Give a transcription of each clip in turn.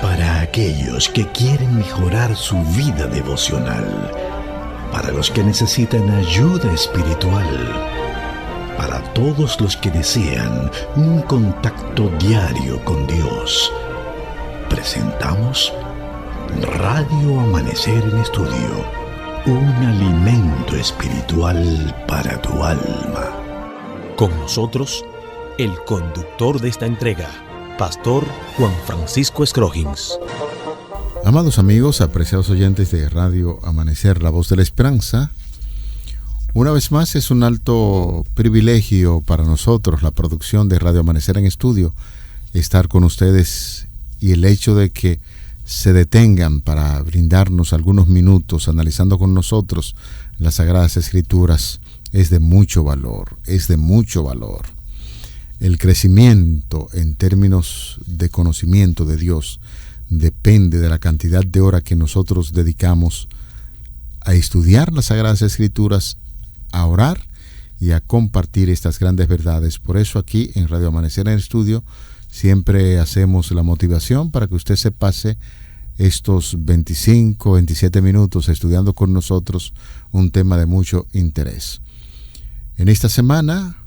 Para aquellos que quieren mejorar su vida devocional, para los que necesitan ayuda espiritual, para todos los que desean un contacto diario con Dios, presentamos Radio Amanecer en Estudio, un alimento espiritual para tu alma. Con nosotros, el conductor de esta entrega, Pastor Juan Francisco Scroggins. Amados amigos, apreciados oyentes de Radio Amanecer, la voz de la esperanza, una vez más es un alto privilegio para nosotros, la producción de Radio Amanecer en Estudio, estar con ustedes, y el hecho de que se detengan para brindarnos algunos minutos analizando con nosotros las Sagradas Escrituras es de mucho valor, El crecimiento en términos de conocimiento de Dios depende de la cantidad de horas que nosotros dedicamos a estudiar las Sagradas Escrituras, a orar y a compartir estas grandes verdades. Por eso aquí en Radio Amanecer en Estudio siempre hacemos la motivación para que usted se pase estos 25, 27 minutos estudiando con nosotros un tema de mucho interés. En esta semana,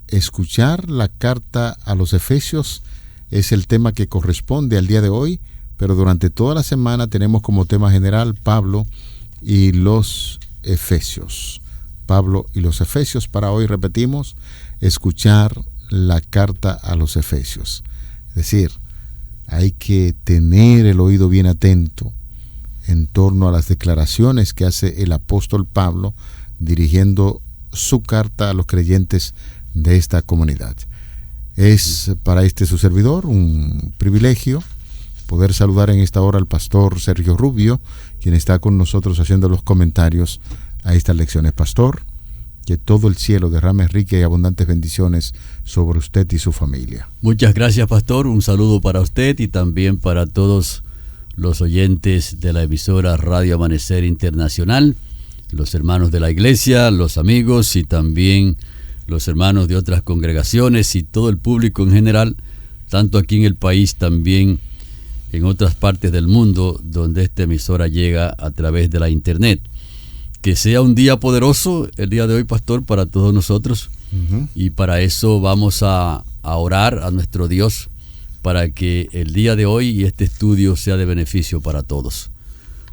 escuchar la carta a los Efesios es el tema que corresponde al día de hoy, pero durante toda la semana tenemos como tema general Pablo y los Efesios. Pablo y los Efesios. Para hoy repetimos, escuchar la carta a los Efesios. Es decir, hay que tener el oído bien atento en torno a las declaraciones que hace el apóstol Pablo dirigiendo su carta a los creyentes de esta comunidad. Es para su servidor un privilegio poder saludar en esta hora al pastor Sergio Rubio, quien está con nosotros haciendo los comentarios a estas lecciones. Pastor, que todo el cielo derrame ricas y abundantes bendiciones sobre usted y su familia. Muchas gracias, pastor. Un saludo para usted y también para todos los oyentes de la emisora Radio Amanecer Internacional, los hermanos de la iglesia, los amigos y también los hermanos de otras congregaciones y todo el público en general, tanto aquí en el país, también en otras partes del mundo donde esta emisora llega a través de la internet. Que sea un día poderoso el día de hoy, pastor, para todos nosotros. Y para eso vamos a orar a nuestro Dios para que el día de hoy y este estudio sea de beneficio para todos.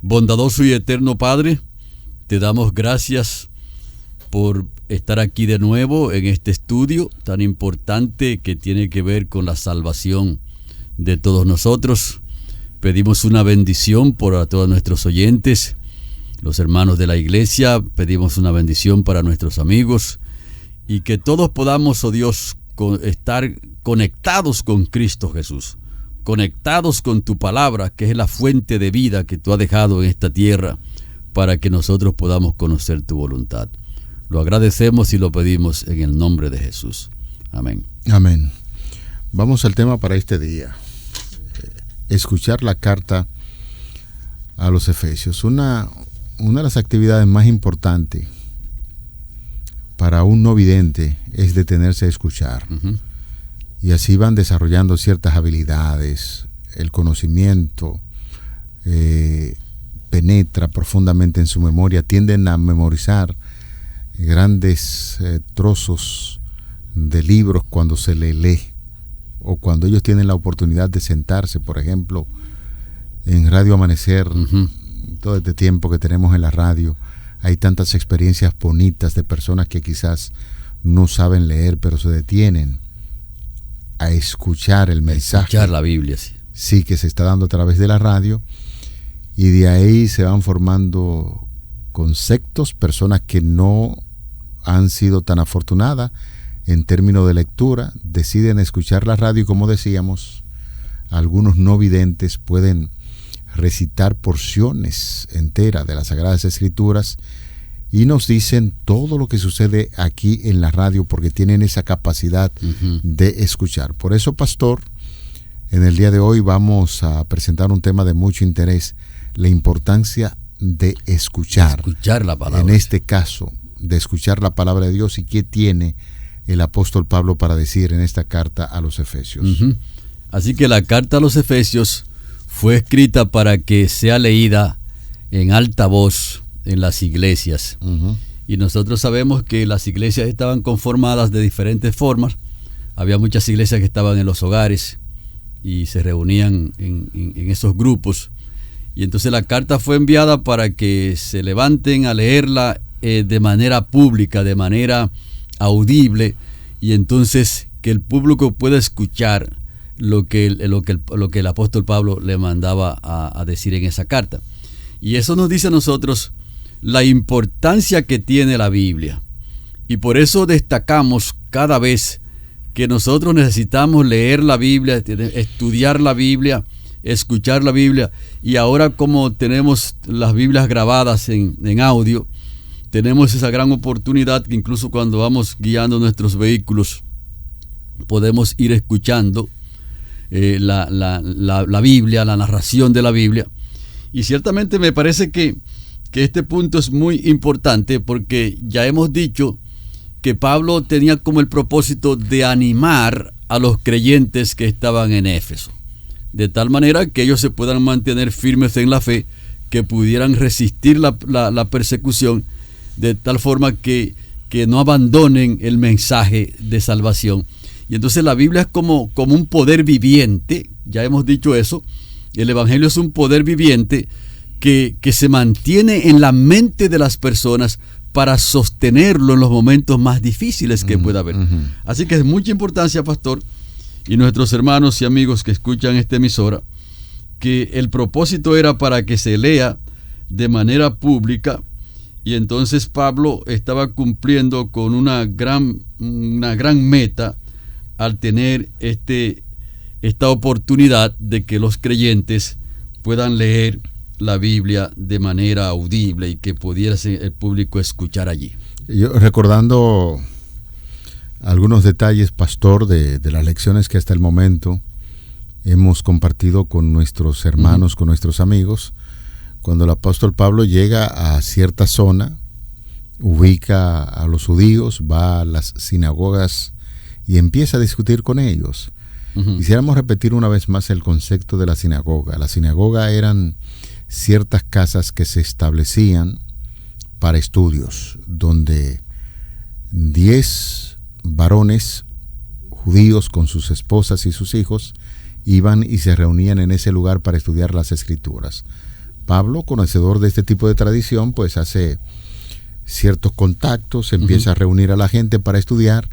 Bondadoso y eterno Padre, te damos gracias por estar aquí de nuevo en este estudio tan importante que tiene que ver con la salvación de todos nosotros. Pedimos una bendición por todos nuestros oyentes, los hermanos de la iglesia. Pedimos una bendición para nuestros amigos y que todos podamos, oh Dios, estar conectados con Cristo Jesús, conectados con tu palabra, que es la fuente de vida que tú has dejado en esta tierra, para que nosotros podamos conocer tu voluntad. Lo agradecemos y lo pedimos en el nombre de Jesús. Amén. Amén. Vamos al tema para este día. Escuchar la carta a los Efesios. Una de las actividades más importantes para un no vidente es detenerse a escuchar. Y así van desarrollando ciertas habilidades. El conocimiento penetra profundamente en su memoria. Tienden a memorizar grandes trozos de libros cuando se le lee, o cuando ellos tienen la oportunidad de sentarse, por ejemplo, en Radio Amanecer. Todo este tiempo que tenemos en la radio, hay tantas experiencias bonitas de personas que quizás no saben leer, pero se detienen a escuchar el mensaje. Escuchar la Biblia, sí. Sí, que se está dando a través de la radio, y de ahí se van formando conceptos, personas que no han sido tan afortunadas en términos de lectura, deciden escuchar la radio y, como decíamos, algunos no videntes pueden recitar porciones enteras de las Sagradas Escrituras y nos dicen todo lo que sucede aquí en la radio porque tienen esa capacidad de escuchar. Por eso, pastor, en el día de hoy vamos a presentar un tema de mucho interés: la importancia de escuchar la palabra. En este caso, de escuchar la palabra de Dios. ¿Y qué tiene el apóstol Pablo para decir en esta carta a los Efesios? Así que la carta a los Efesios fue escrita para que sea leída en alta voz en las iglesias. Y nosotros sabemos que las iglesias estaban conformadas de diferentes formas. Había muchas iglesias que estaban en los hogares y se reunían en esos grupos. Y entonces la carta fue enviada para que se levanten a leerla de manera pública, de manera audible, y entonces que el público pueda escuchar lo que el apóstol Pablo le mandaba a decir en esa carta. Y eso nos dice a nosotros la importancia que tiene la Biblia. Y por eso destacamos cada vez que nosotros necesitamos leer la Biblia, estudiar la Biblia, escuchar la Biblia. Y ahora, como tenemos las Biblias grabadas en audio, tenemos esa gran oportunidad que incluso cuando vamos guiando nuestros vehículos podemos ir escuchando la Biblia, la narración de la Biblia. Y ciertamente me parece que este punto es muy importante, porque ya hemos dicho que Pablo tenía como el propósito de animar a los creyentes que estaban en Éfeso, de tal manera que ellos se puedan mantener firmes en la fe, que pudieran resistir la persecución, de tal forma que no abandonen el mensaje de salvación. Y entonces la Biblia es como un poder viviente, ya hemos dicho eso. El Evangelio es un poder viviente que se mantiene en la mente de las personas para sostenerlo en los momentos más difíciles que pueda haber. Así que es mucha importancia, pastor, y nuestros hermanos y amigos que escuchan esta emisora, que el propósito era para que se lea de manera pública. Y entonces Pablo estaba cumpliendo con una gran meta al tener esta oportunidad de que los creyentes puedan leer la Biblia de manera audible y que pudiera el público escuchar allí. Yo recordando algunos detalles, pastor, de las lecciones que hasta el momento hemos compartido con nuestros hermanos, con nuestros amigos. Cuando el apóstol Pablo llega a cierta zona, ubica a los judíos, va a las sinagogas y empieza a discutir con ellos. Quisiéramos repetir una vez más el concepto de la sinagoga. La sinagoga eran ciertas casas que se establecían para estudios, donde 10 varones judíos con sus esposas y sus hijos iban y se reunían en ese lugar para estudiar las Escrituras. Pablo, conocedor de este tipo de tradición, pues hace ciertos contactos, empieza a reunir a la gente para estudiar.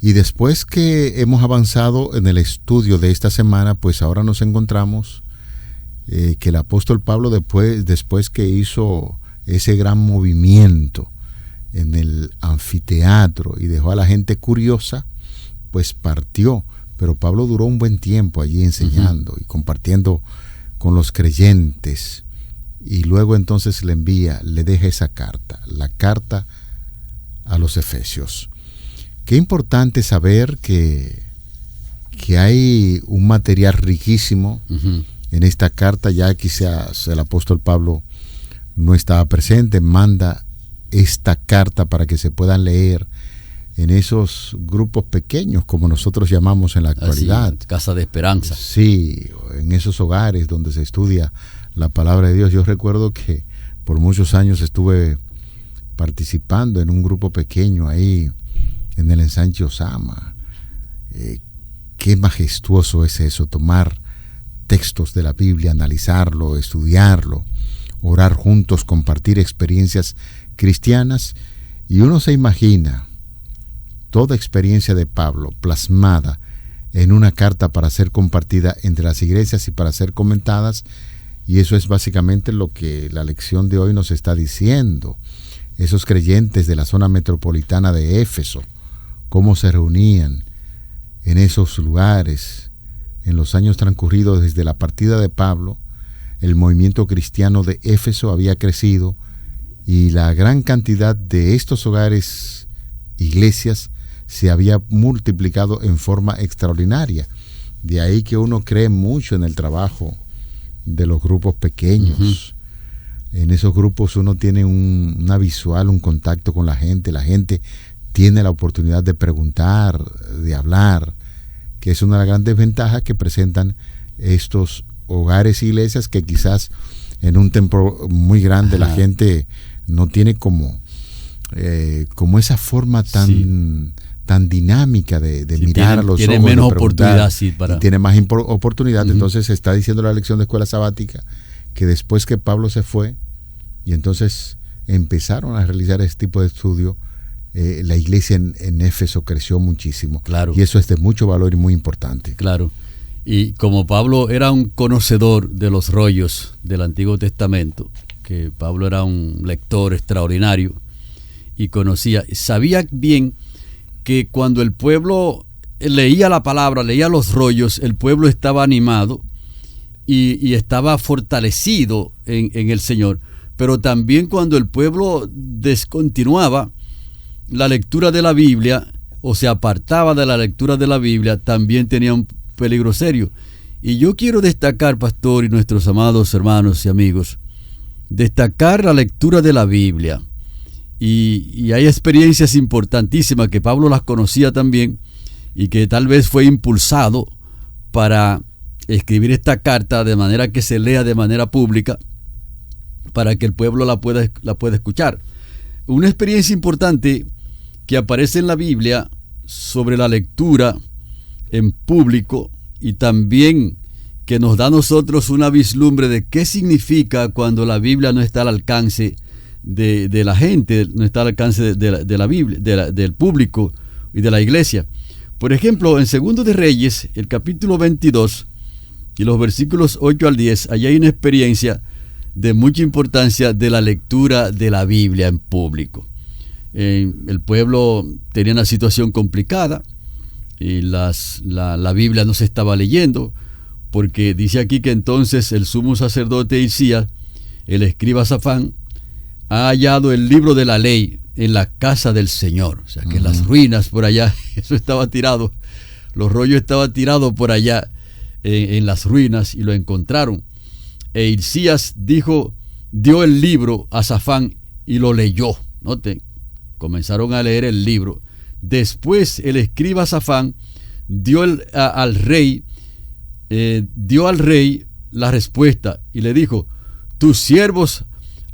Y después que hemos avanzado en el estudio de esta semana, pues ahora nos encontramos que el apóstol Pablo, después que hizo ese gran movimiento en el anfiteatro y dejó a la gente curiosa, pues partió. Pero Pablo duró un buen tiempo allí enseñando y compartiendo con los creyentes. Y luego entonces le deja esa carta, la carta a los Efesios. Qué importante saber que hay un material riquísimo en esta carta. Ya quizás el apóstol Pablo no estaba presente, manda esta carta para que se puedan leer en esos grupos pequeños, como nosotros llamamos en la actualidad. Así, casa de esperanza. Sí, en esos hogares donde se estudia la palabra de Dios. Yo recuerdo que por muchos años estuve participando en un grupo pequeño ahí en el ensanche Osama. Qué majestuoso es eso, tomar textos de la Biblia, analizarlo, estudiarlo, orar juntos, compartir experiencias cristianas. Y uno se imagina toda experiencia de Pablo plasmada en una carta para ser compartida entre las iglesias y para ser comentadas. Y eso es básicamente lo que la lección de hoy nos está diciendo. Esos creyentes de la zona metropolitana de Éfeso, cómo se reunían en esos lugares. En los años transcurridos desde la partida de Pablo, el movimiento cristiano de Éfeso había crecido y la gran cantidad de estos hogares, iglesias, se había multiplicado en forma extraordinaria. De ahí que uno cree mucho en el trabajo de los grupos pequeños. En esos grupos uno tiene una visual, un contacto con la gente tiene la oportunidad de preguntar, de hablar, que es una de las grandes ventajas que presentan estos hogares e iglesias, que quizás en un templo muy grande la gente no tiene como esa forma tan dinámica de mirar a los ojos. Tiene menos oportunidad. Tiene más oportunidad. Entonces está diciendo la lección de escuela sabática que después que Pablo se fue y entonces empezaron a realizar este tipo de estudio, la iglesia en Éfeso creció muchísimo. Claro. Y eso es de mucho valor y muy importante. Claro. Y como Pablo era un conocedor de los rollos del Antiguo Testamento, que Pablo era un lector extraordinario y sabía bien que cuando el pueblo leía la palabra, leía los rollos, el pueblo estaba animado y estaba fortalecido en el Señor. Pero también cuando el pueblo descontinuaba la lectura de la Biblia o se apartaba de la lectura de la Biblia, también tenía un peligro serio. Y yo quiero destacar, pastor y nuestros amados hermanos y amigos, destacar la lectura de la Biblia. Y hay experiencias importantísimas que Pablo las conocía también y que tal vez fue impulsado para escribir esta carta de manera que se lea de manera pública para que el pueblo la pueda escuchar. Una experiencia importante que aparece en la Biblia sobre la lectura en público y también que nos da a nosotros una vislumbre de qué significa cuando la Biblia no está al alcance de la gente, no está al alcance de la Biblia, del público y de la iglesia. Por ejemplo, en 2 de Reyes, el capítulo 22 y los versículos 8 al 10, allá hay una experiencia de mucha importancia de la lectura de la Biblia en público. El pueblo tenía una situación complicada y la Biblia no se estaba leyendo, porque dice aquí que entonces el sumo sacerdote Hilcías, el escriba Safán, ha hallado el libro de la ley en la casa del Señor. O sea que las ruinas por allá, eso estaba tirado, los rollos estaban tirados por allá en las ruinas y lo encontraron. E Hilcías dio el libro a Safán y lo leyó. Noten, comenzaron a leer el libro. Después el escriba Safán dio al rey la respuesta y le dijo: tus siervos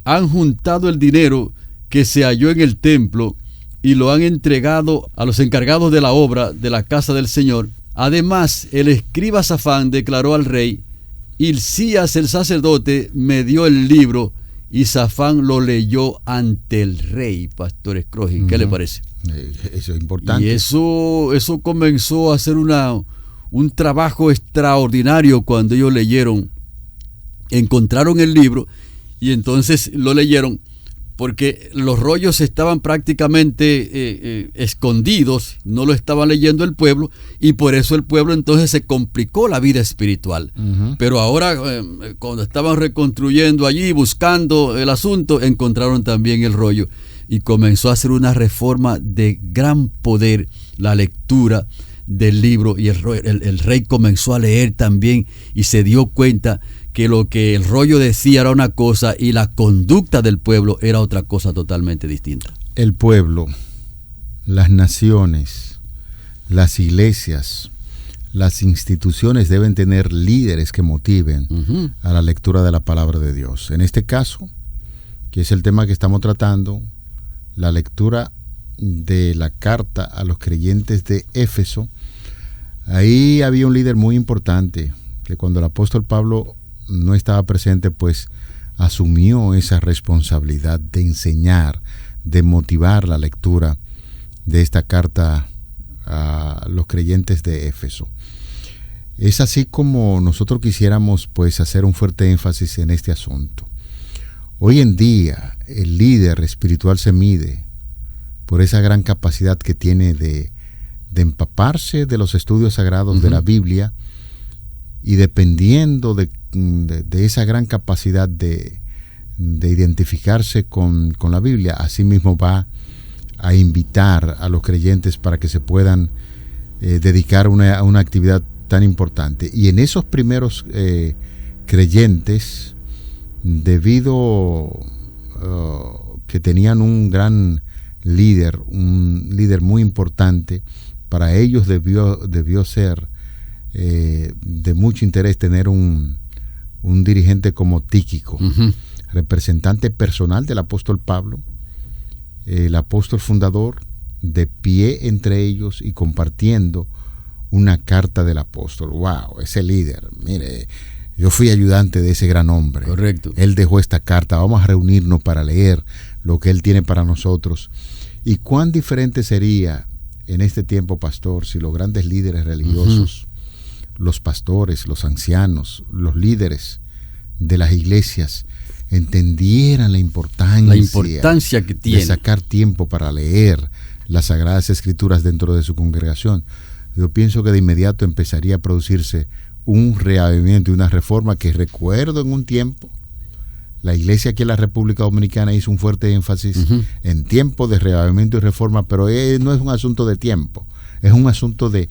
han juntado el dinero que se halló en el templo y lo han entregado a los encargados de la obra de la casa del Señor. Además, el escriba Safán declaró al rey: Hilcías el sacerdote me dio el libro, y Safán lo leyó ante el rey. Pastor Scrogin, ¿qué le parece? Eso es importante. Y eso comenzó a ser un trabajo extraordinario cuando ellos encontraron el libro y entonces lo leyeron, porque los rollos estaban prácticamente escondidos, no lo estaba leyendo el pueblo, y por eso el pueblo entonces se complicó la vida espiritual. Pero ahora, cuando estaban reconstruyendo allí, buscando el asunto, encontraron también el rollo, y comenzó a hacer una reforma de gran poder, la lectura del libro, y el rey comenzó a leer también, y se dio cuenta que lo que el rollo decía era una cosa y la conducta del pueblo era otra cosa totalmente distinta. El pueblo, las naciones, las iglesias, las instituciones deben tener líderes que motiven a la lectura de la palabra de Dios. En este caso, que es el tema que estamos tratando, la lectura de la carta a los creyentes de Éfeso, ahí había un líder muy importante, que cuando el apóstol Pablo no estaba presente, pues asumió esa responsabilidad de enseñar, de motivar la lectura de esta carta a los creyentes de Éfeso. Es así como nosotros quisiéramos pues hacer un fuerte énfasis en este asunto. Hoy en día el líder espiritual se mide por esa gran capacidad que tiene de empaparse de los estudios sagrados de la Biblia, y dependiendo de esa gran capacidad de identificarse con la Biblia, así mismo va a invitar a los creyentes para que se puedan dedicar a una actividad tan importante. Y en esos primeros creyentes, debido que tenían un gran líder, un líder muy importante, para ellos debió ser de mucho interés tener un dirigente como Tíquico, representante personal del apóstol Pablo, el apóstol fundador, de pie entre ellos y compartiendo una carta del apóstol. ¡Wow! Ese líder, mire, yo fui ayudante de ese gran hombre. Correcto. Él dejó esta carta, vamos a reunirnos para leer lo que él tiene para nosotros. Y cuán diferente sería en este tiempo, pastor, si los grandes líderes religiosos, los pastores, los ancianos, los líderes de las iglesias entendieran la importancia que tiene de sacar tiempo para leer las Sagradas Escrituras dentro de su congregación. Yo pienso que de inmediato empezaría a producirse un reavivamiento y una reforma que recuerdo en un tiempo. La iglesia aquí en la República Dominicana hizo un fuerte énfasis en tiempo de reavivamiento y reforma, pero no es un asunto de tiempo, es un asunto de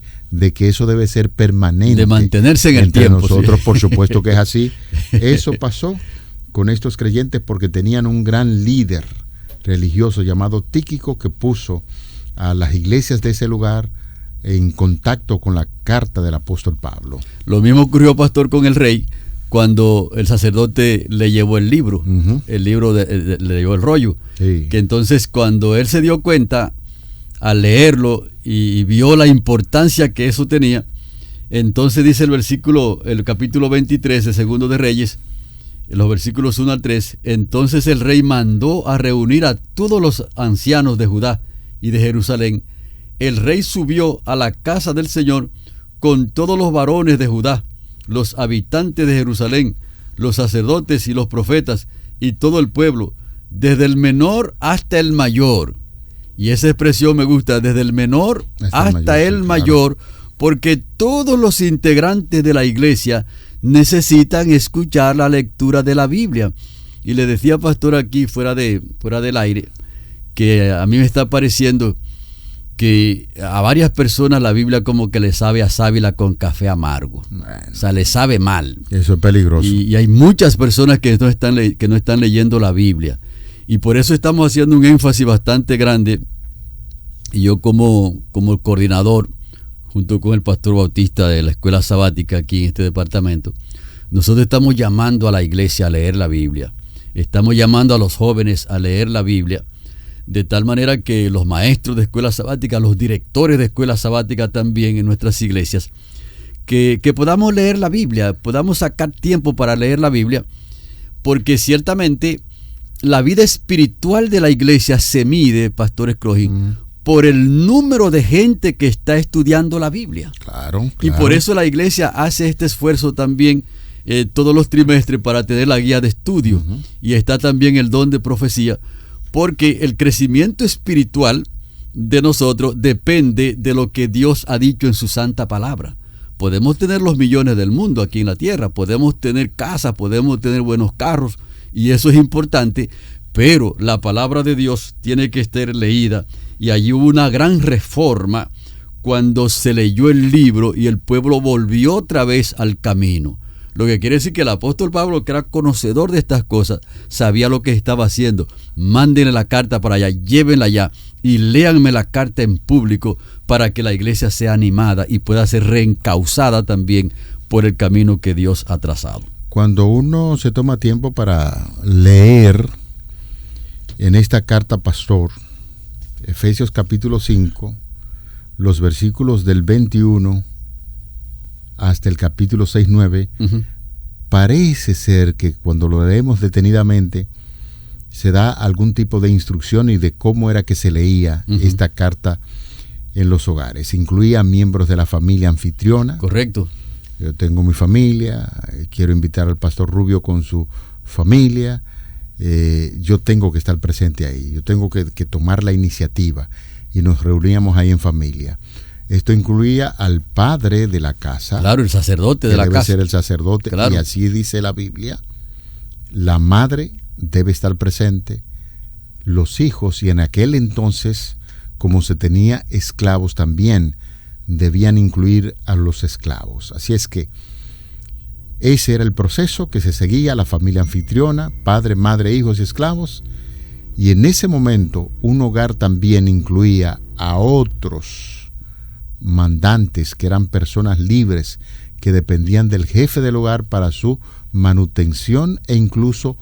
que eso debe ser permanente. De mantenerse en el tiempo. Nosotros, sí. Por supuesto que es así. Eso pasó con estos creyentes porque tenían un gran líder religioso llamado Tíquico que puso a las iglesias de ese lugar en contacto con la carta del apóstol Pablo. Lo mismo ocurrió, pastor, con el rey, cuando el sacerdote le llevó el libro, le llevó el rollo, sí. Que entonces cuando él se dio cuenta al leerlo y vio la importancia que eso tenía, entonces dice el capítulo 23 de Segundo de Reyes, los versículos 1 al 3, entonces el rey mandó a reunir a todos los ancianos de Judá y de Jerusalén. El rey subió a la casa del Señor con todos los varones de Judá, los habitantes de Jerusalén, los sacerdotes y los profetas y todo el pueblo, desde el menor hasta el mayor. Y esa expresión me gusta, desde el menor hasta el mayor, porque todos los integrantes de la iglesia necesitan escuchar la lectura de la Biblia. Y le decía, pastor, aquí fuera del aire, que a mí me está pareciendo que a varias personas la Biblia como que le sabe a sábila con café amargo. Bueno, o sea, le sabe mal. Eso es peligroso. Y hay muchas personas que no están leyendo la Biblia. Y por eso estamos haciendo un énfasis bastante grande. Y yo como coordinador, junto con el pastor Bautista de la escuela sabática aquí en este departamento, nosotros estamos llamando a la iglesia a leer la Biblia. Estamos llamando a los jóvenes a leer la Biblia, de tal manera que los maestros de escuela sabática, los directores de escuela sabática también en nuestras iglesias, que podamos leer la Biblia, podamos sacar tiempo para leer la Biblia, porque ciertamente la vida espiritual de la iglesia se mide, pastor Escroji, por el número de gente que está estudiando la Biblia. Claro. Y por eso la iglesia hace este esfuerzo también todos los trimestres para tener la guía de estudio. Y está también el don de profecía, porque el crecimiento espiritual de nosotros depende de lo que Dios ha dicho en su santa palabra. Podemos tener los millones del mundo aquí en la tierra, podemos tener casas, podemos tener buenos carros, y eso es importante, pero la palabra de Dios tiene que estar leída. Y allí hubo una gran reforma cuando se leyó el libro y el pueblo volvió otra vez al camino. Lo que quiere decir que el apóstol Pablo, que era conocedor de estas cosas, sabía lo que estaba haciendo. Mándenle la carta para allá, llévenla allá y léanme la carta en público para que la iglesia sea animada y pueda ser reencauzada también por el camino que Dios ha trazado. Cuando uno se toma tiempo para leer en esta carta, pastor, Efesios capítulo 5, los versículos del 21 hasta el capítulo 6-9, parece ser que cuando lo leemos detenidamente se da algún tipo de instrucción y de cómo era que se leía esta carta en los hogares. Incluía miembros de la familia anfitriona. Correcto. Yo tengo mi familia, quiero invitar al pastor Rubio con su familia. Yo tengo que estar presente ahí, yo tengo que tomar la iniciativa, y nos reuníamos ahí en familia. Esto incluía al padre de la casa. Claro, el sacerdote de la casa. Debe ser el sacerdote, claro. Y así dice la Biblia. La madre debe estar presente, los hijos, y en aquel entonces, como se tenía esclavos también, debían incluir a los esclavos. Así es que ese era el proceso que se seguía, la familia anfitriona, padre, madre, hijos y esclavos. Y en ese momento un hogar también incluía a otros mandantes, que eran personas libres, que dependían del jefe del hogar para su manutención e incluso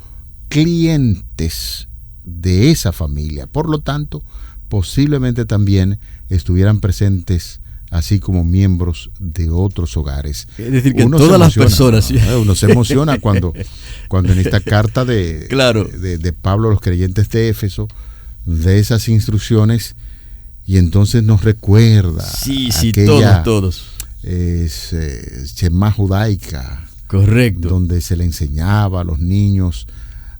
clientes de esa familia. Por lo tanto, posiblemente también estuvieran presentes así como miembros de otros hogares. Es decir, que todas las personas. ¿no? Uno se emociona cuando en esta carta de Pablo a los creyentes de Éfeso, de esas instrucciones, y entonces nos recuerda aquella todos. Shemá judaica, correcto, donde se le enseñaba a los niños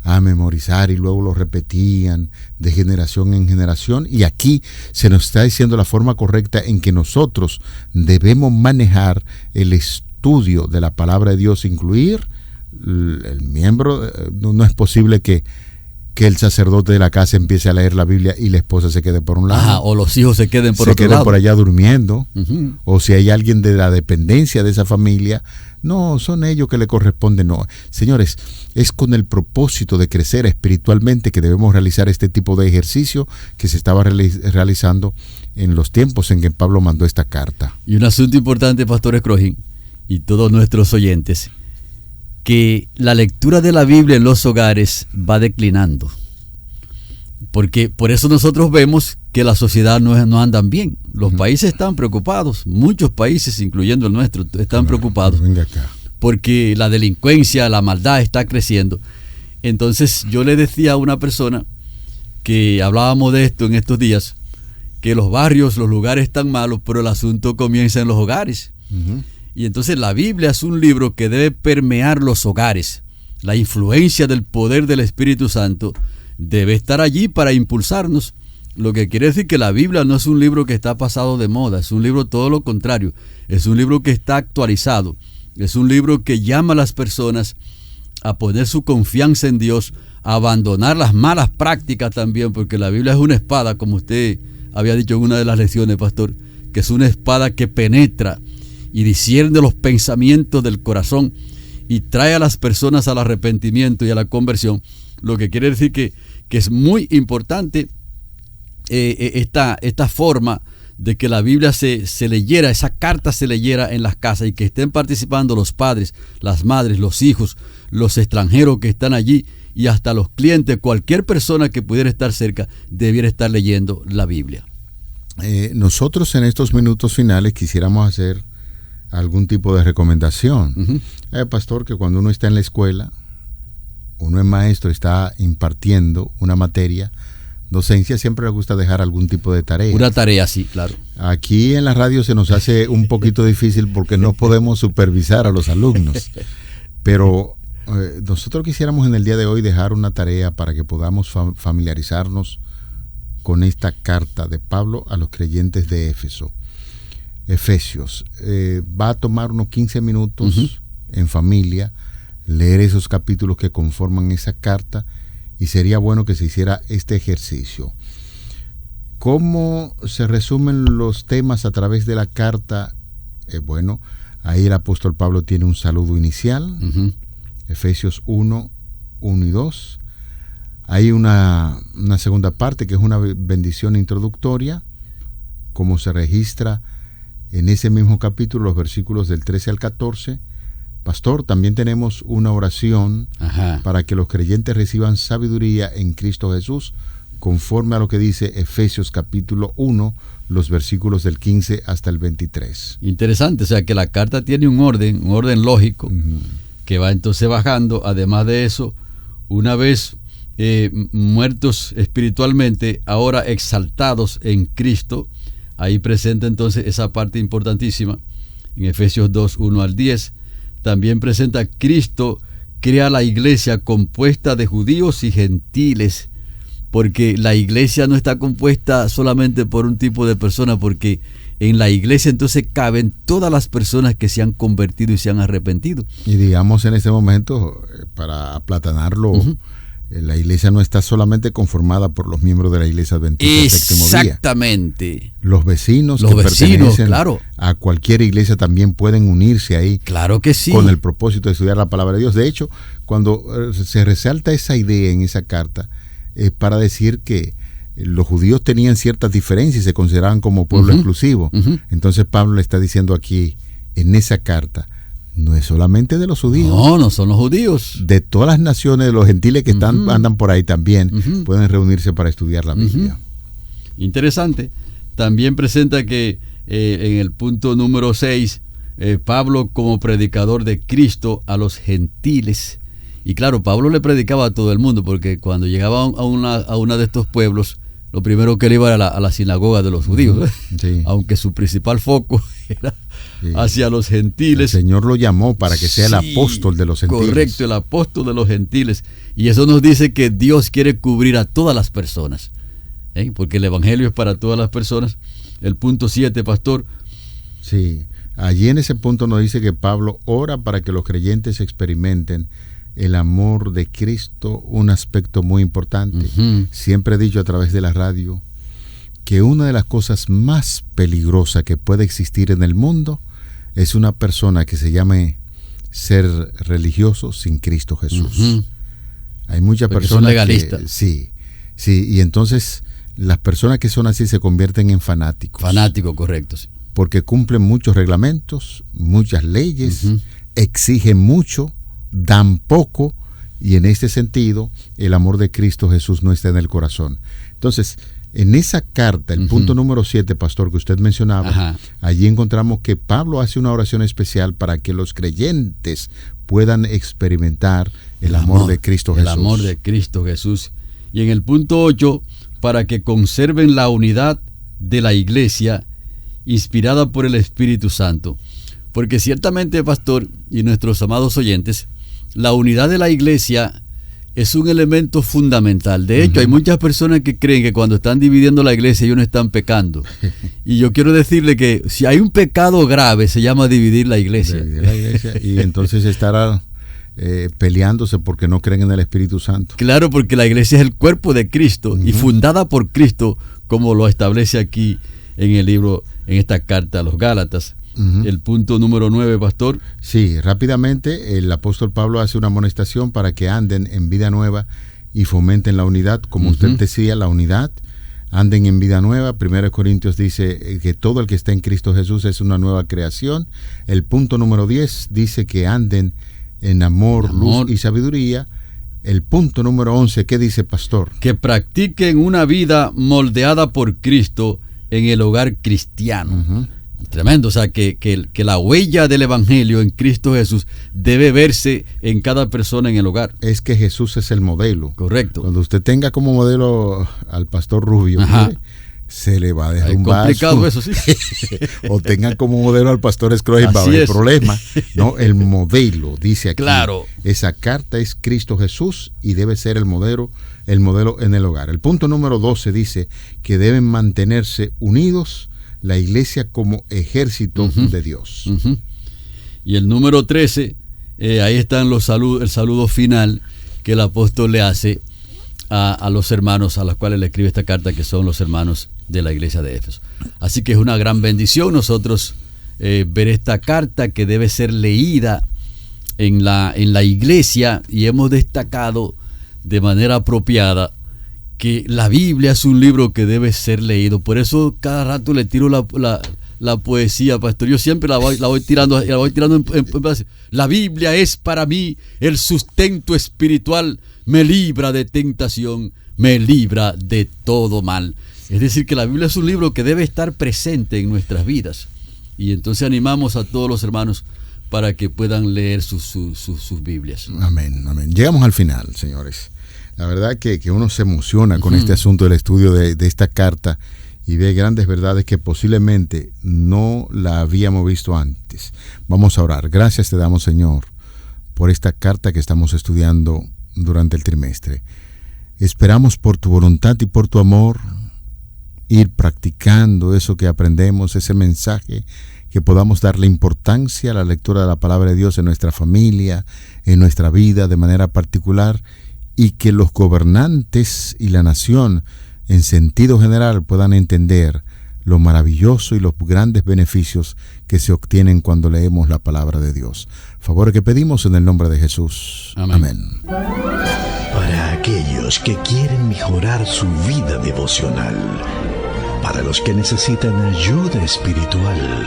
a memorizar y luego lo repetían de generación en generación, y aquí se nos está diciendo la forma correcta en que nosotros debemos manejar el estudio de la palabra de Dios, incluir el miembro. No es posible que el sacerdote de la casa empiece a leer la Biblia y la esposa se quede por un lado. O los hijos se queden por otro lado. Se queden por allá durmiendo. Uh-huh. O si hay alguien de la dependencia de esa familia, no, son ellos que le corresponden. No, señores, es con el propósito de crecer espiritualmente que debemos realizar este tipo de ejercicio que se estaba realizando en los tiempos en que Pablo mandó esta carta. Y un asunto importante, Pastor Escrojín, y todos nuestros oyentes, que la lectura de la Biblia en los hogares va declinando. Porque por eso nosotros vemos que la sociedad no andan bien. Los países están preocupados, muchos países, incluyendo el nuestro, están preocupados. Venga acá. Porque la delincuencia, la maldad está creciendo. Entonces yo le decía a una persona que hablábamos de esto en estos días, que los barrios, los lugares están malos, pero el asunto comienza en los hogares. Uh-huh. Y entonces la Biblia es un libro que debe permear los hogares. La influencia del poder del Espíritu Santo debe estar allí para impulsarnos. Lo que quiere decir que la Biblia no es un libro que está pasado de moda, es un libro todo lo contrario. Es un libro que está actualizado. Es un libro que llama a las personas a poner su confianza en Dios, a abandonar las malas prácticas también, porque la Biblia es una espada, como usted había dicho en una de las lecciones, pastor, que es una espada que penetra y discierne los pensamientos del corazón y trae a las personas al arrepentimiento y a la conversión. Lo que quiere decir que es muy importante esta forma de que la Biblia se leyera, esa carta se leyera en las casas y que estén participando los padres, las madres, los hijos, los extranjeros que están allí y hasta los clientes. Cualquier persona que pudiera estar cerca debiera estar leyendo la Biblia. Nosotros en estos minutos finales quisiéramos hacer algún tipo de recomendación. Uh-huh. Pastor, que cuando uno está en la escuela, uno es maestro, está impartiendo una materia, docencia, siempre le gusta dejar algún tipo de tarea. Una tarea, sí, claro. Aquí en la radio se nos hace un poquito difícil porque no podemos supervisar a los alumnos. Pero nosotros quisiéramos en el día de hoy dejar una tarea para que podamos familiarizarnos con esta carta de Pablo a los creyentes de Éfeso. Efesios. Va a tomar unos 15 minutos uh-huh. en familia, leer esos capítulos que conforman esa carta, y sería bueno que se hiciera este ejercicio. ¿Cómo se resumen los temas a través de la carta? Bueno, ahí el apóstol Pablo tiene un saludo inicial, uh-huh. Efesios 1 y 2. Hay una segunda parte que es una bendición introductoria, como se registra en ese mismo capítulo, los versículos del 13 al 14. Pastor, también tenemos una oración Ajá. para que los creyentes reciban sabiduría en Cristo Jesús, conforme a lo que dice Efesios capítulo 1, los versículos del 15 hasta el 23. Interesante, o sea que la carta tiene un orden lógico, uh-huh. que va entonces bajando. Además de eso, una vez muertos espiritualmente, ahora exaltados en Cristo, ahí presenta entonces esa parte importantísima, en Efesios 2, 1 al 10, también presenta: Cristo crea la iglesia compuesta de judíos y gentiles, porque la iglesia no está compuesta solamente por un tipo de personas, porque en la iglesia entonces caben todas las personas que se han convertido y se han arrepentido. Y digamos en ese momento, para aplatanarlo, uh-huh. la iglesia no está solamente conformada por los miembros de la iglesia adventista del séptimo día. Exactamente. Los vecinos pertenecen claro. a cualquier iglesia también pueden unirse ahí. Claro que sí. Con el propósito de estudiar la palabra de Dios. De hecho, cuando se resalta esa idea en esa carta, es para decir que los judíos tenían ciertas diferencias y se consideraban como pueblo exclusivo. Entonces Pablo le está diciendo aquí, en esa carta, no es solamente de los judíos. No son los judíos. De todas las naciones, de los gentiles que andan por ahí también, pueden reunirse para estudiar la Biblia. Interesante. También presenta que en el punto número 6, Pablo como predicador de Cristo a los gentiles. Y claro, Pablo le predicaba a todo el mundo, porque cuando llegaba a una de estos pueblos, lo primero que él iba era a la sinagoga de los judíos, sí. Aunque su principal foco era hacia los gentiles. El Señor lo llamó para que sea el apóstol de los gentiles. Correcto, el apóstol de los gentiles. Y eso nos dice que Dios quiere cubrir a todas las personas, porque el evangelio es para todas las personas. El punto 7, pastor. Sí, allí en ese punto nos dice que Pablo ora para que los creyentes experimenten el amor de Cristo, un aspecto muy importante. Siempre he dicho a través de la radio que una de las cosas más peligrosas que puede existir en el mundo es una persona que se llame ser religioso sin Cristo Jesús. Hay muchas personas son legalistas. Sí, y entonces las personas que son así se convierten en fanáticos. Fanático, correcto, sí. Porque cumplen muchos reglamentos, muchas leyes, exigen mucho, dan poco, y en este sentido el amor de Cristo Jesús no está en el corazón. Entonces, en esa carta, el punto número 7, pastor, que usted mencionaba, allí encontramos que Pablo hace una oración especial para que los creyentes puedan experimentar el amor de Cristo Jesús. El amor de Cristo Jesús. Y en el punto 8, para que conserven la unidad de la iglesia inspirada por el Espíritu Santo. Porque ciertamente, pastor, y nuestros amados oyentes, la unidad de la iglesia es un elemento fundamental. De hecho, hay muchas personas que creen que cuando están dividiendo la iglesia ellos no están pecando. Y yo quiero decirle que si hay un pecado grave se llama dividir la iglesia. Y entonces estará peleándose porque no creen en el Espíritu Santo. Claro, porque la iglesia es el cuerpo de Cristo y fundada por Cristo, como lo establece aquí en el libro, en esta carta a los Gálatas. El punto número 9, pastor. Sí, rápidamente el apóstol Pablo hace una amonestación para que anden en vida nueva y fomenten la unidad, como usted decía, la unidad, anden en vida nueva. 1 Corintios dice que todo el que está en Cristo Jesús es una nueva creación. El punto número 10 dice que anden en amor, luz y sabiduría. El punto número 11, ¿qué dice, pastor? Que practiquen una vida moldeada por Cristo en el hogar cristiano. Tremendo, o sea, que la huella del evangelio en Cristo Jesús debe verse en cada persona en el hogar. Es que Jesús es el modelo. Correcto. Cuando usted tenga como modelo al pastor Rubio, mire, se le va a derrumbar. Es complicado eso, sí. O tengan como modelo al pastor Scrooge, va a haber problema. No, el modelo, dice aquí. Claro. Esa carta es Cristo Jesús y debe ser el modelo en el hogar. El punto número 12 dice que deben mantenerse unidos la iglesia como ejército de Dios. Y el número 13, ahí están el saludo final que el apóstol le hace a los hermanos a los cuales le escribe esta carta, que son los hermanos de la iglesia de Éfeso. Así que es una gran bendición nosotros ver esta carta que debe ser leída en la iglesia, y hemos destacado de manera apropiada que la Biblia es un libro que debe ser leído. Por eso cada rato le tiro la poesía, pastor. Yo siempre la voy tirando en pedazos. La Biblia es para mí el sustento espiritual, me libra de tentación, me libra de todo mal. Es decir, que la Biblia es un libro que debe estar presente en nuestras vidas. Y entonces animamos a todos los hermanos para que puedan leer sus Biblias. Amén, amén. Llegamos al final, señores. La verdad que uno se emociona con este asunto del estudio de esta carta y ve grandes verdades que posiblemente no la habíamos visto antes. Vamos a orar. Gracias te damos, Señor, por esta carta que estamos estudiando durante el trimestre. Esperamos por tu voluntad y por tu amor ir practicando eso que aprendemos, ese mensaje, que podamos darle importancia a la lectura de la palabra de Dios en nuestra familia, en nuestra vida de manera particular, y que los gobernantes y la nación en sentido general puedan entender lo maravilloso y los grandes beneficios que se obtienen cuando leemos la palabra de Dios. Favor que pedimos en el nombre de Jesús. Amén. Para aquellos que quieren mejorar su vida devocional, para los que necesitan ayuda espiritual,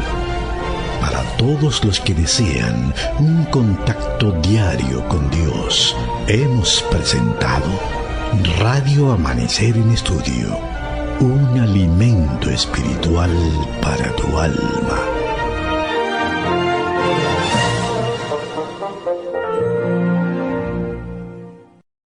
para todos los que desean un contacto diario con Dios. Hemos presentado Radio Amanecer en Estudio, un alimento espiritual para tu alma.